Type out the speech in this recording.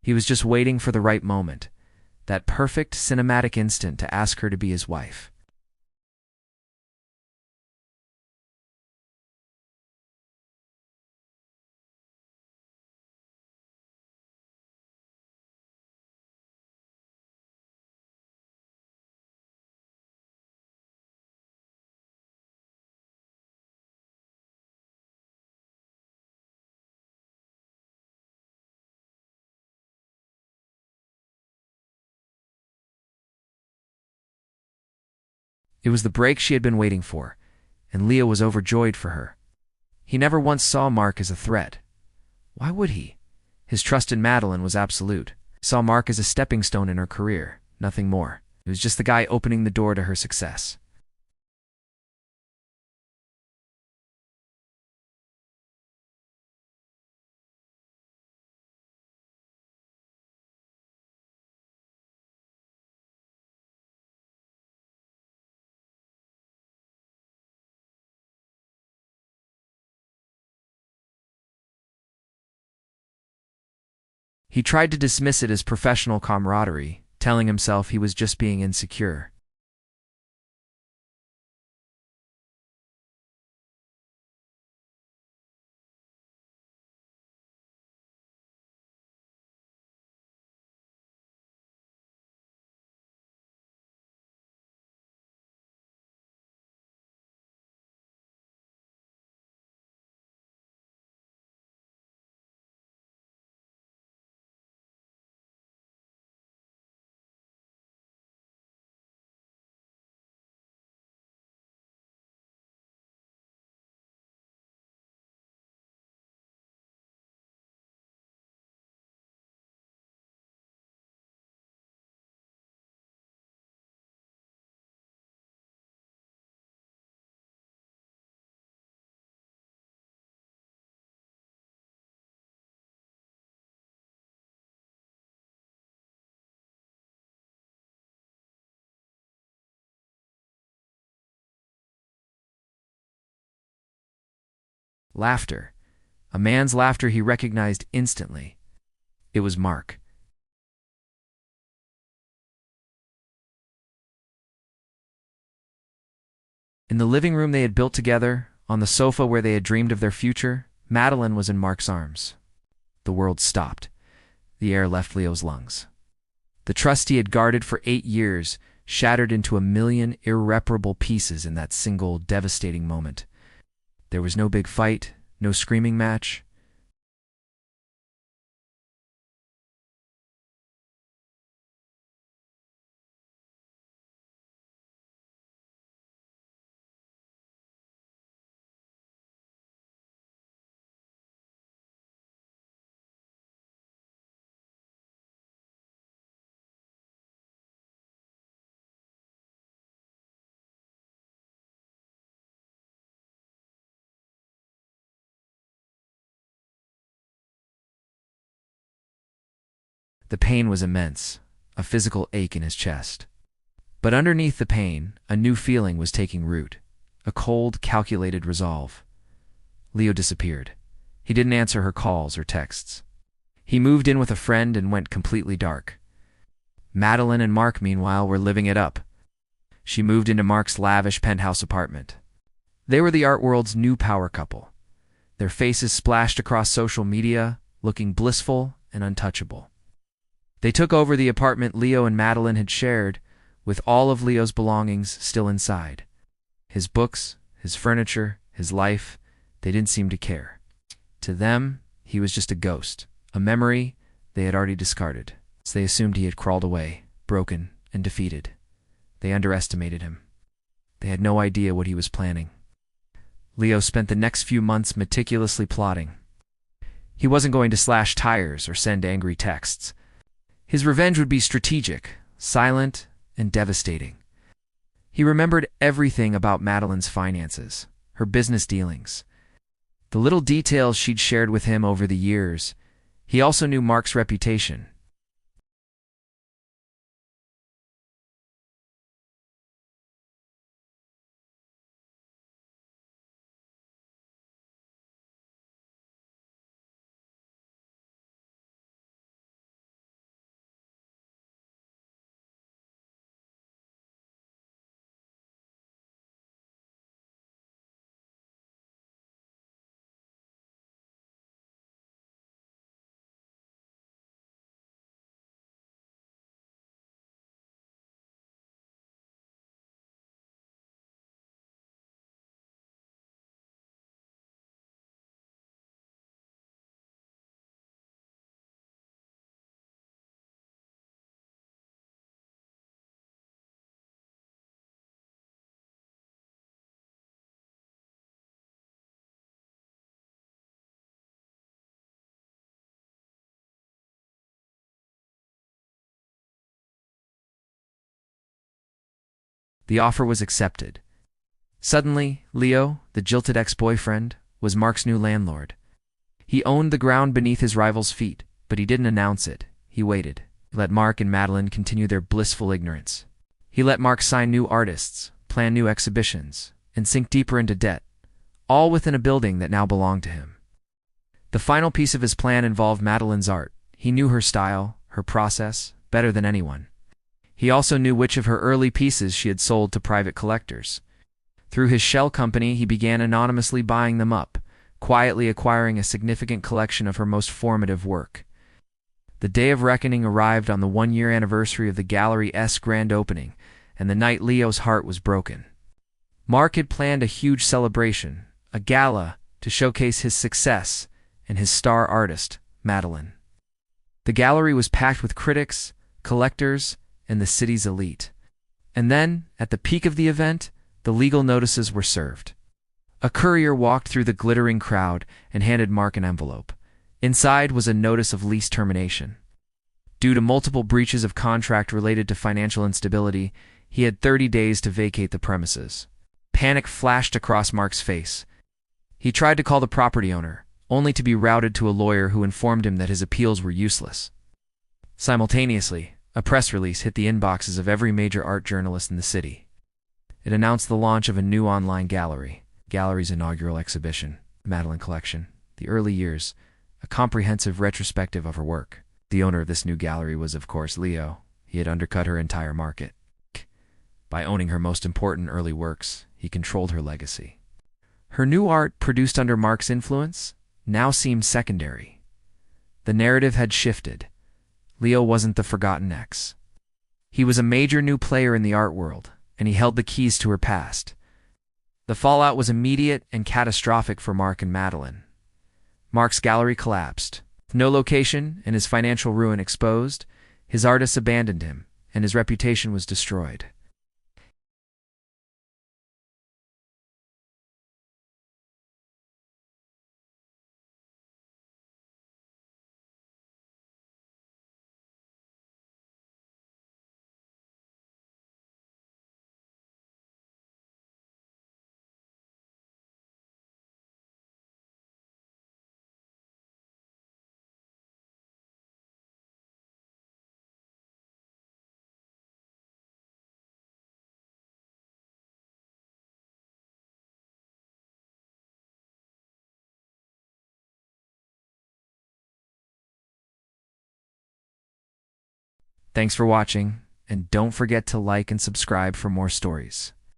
He was just waiting for the right moment, that perfect cinematic instant to ask her to be his wife. It was the break she had been waiting for, and Leo was overjoyed for her. He never once saw Mark as a threat. Why would he? His trust in Madeline was absolute. He saw Mark as a stepping stone in her career, nothing more. He was just the guy opening the door to her success. He tried to dismiss it as professional camaraderie, telling himself he was just being insecure. Laughter. A man's laughter he recognized instantly. It was Mark. In the living room they had built together, on the sofa where they had dreamed of their future, Madeline was in Mark's arms. The world stopped. The air left Leo's lungs. The trust he had guarded for 8 years shattered into a million irreparable pieces in that single, devastating moment. There was no big fight, no screaming match. The pain was immense, a physical ache in his chest. But underneath the pain, a new feeling was taking root, a cold, calculated resolve. Leo disappeared. He didn't answer her calls or texts. He moved in with a friend and went completely dark. Madeline and Mark, meanwhile, were living it up. She moved into Mark's lavish penthouse apartment. They were the art world's new power couple. Their faces splashed across social media, looking blissful and untouchable. They took over the apartment Leo and Madeline had shared, with all of Leo's belongings still inside. His books, his furniture, his life, they didn't seem to care. To them, he was just a ghost, a memory they had already discarded. So they assumed he had crawled away, broken and defeated. They underestimated him. They had no idea what he was planning. Leo spent the next few months meticulously plotting. He wasn't going to slash tires or send angry texts. His revenge would be strategic, silent, and devastating. He remembered everything about Madeline's finances, her business dealings, the little details she'd shared with him over the years. He also knew Mark's reputation. The offer was accepted. Suddenly, Leo, the jilted ex-boyfriend, was Mark's new landlord. He owned the ground beneath his rival's feet, but he didn't announce it. He waited. He let Mark and Madeline continue their blissful ignorance. He let Mark sign new artists, plan new exhibitions, and sink deeper into debt, all within a building that now belonged to him. The final piece of his plan involved Madeline's art. He knew her style, her process, better than anyone. He also knew which of her early pieces she had sold to private collectors. Through his shell company, he began anonymously buying them up, quietly acquiring a significant collection of her most formative work. The day of reckoning arrived on the one-year anniversary of the gallery's grand opening, and the night Leo's heart was broken. Mark had planned a huge celebration, a gala, to showcase his success and his star artist, Madeline. The gallery was packed with critics, collectors, and the city's elite. And then, at the peak of the event, the legal notices were served. A courier walked through the glittering crowd and handed Mark an envelope. Inside was a notice of lease termination. Due to multiple breaches of contract related to financial instability, he had 30 days to vacate the premises. Panic flashed across Mark's face. He tried to call the property owner, only to be routed to a lawyer who informed him that his appeals were useless. Simultaneously, a press release hit the inboxes of every major art journalist in the city. It announced the launch of a new online gallery, gallery's inaugural exhibition, Madeline Collection, The Early Years, a comprehensive retrospective of her work. The owner of this new gallery was, of course, Leo. He had undercut her entire market. By owning her most important early works, he controlled her legacy. Her new art, produced under Mark's influence, now seemed secondary. The narrative had shifted. Leo wasn't the forgotten ex. He was a major new player in the art world, and he held the keys to her past. The fallout was immediate and catastrophic for Mark and Madeline. Mark's gallery collapsed. With no location and his financial ruin exposed, his artists abandoned him, and his reputation was destroyed. Thanks for watching, and don't forget to like and subscribe for more stories.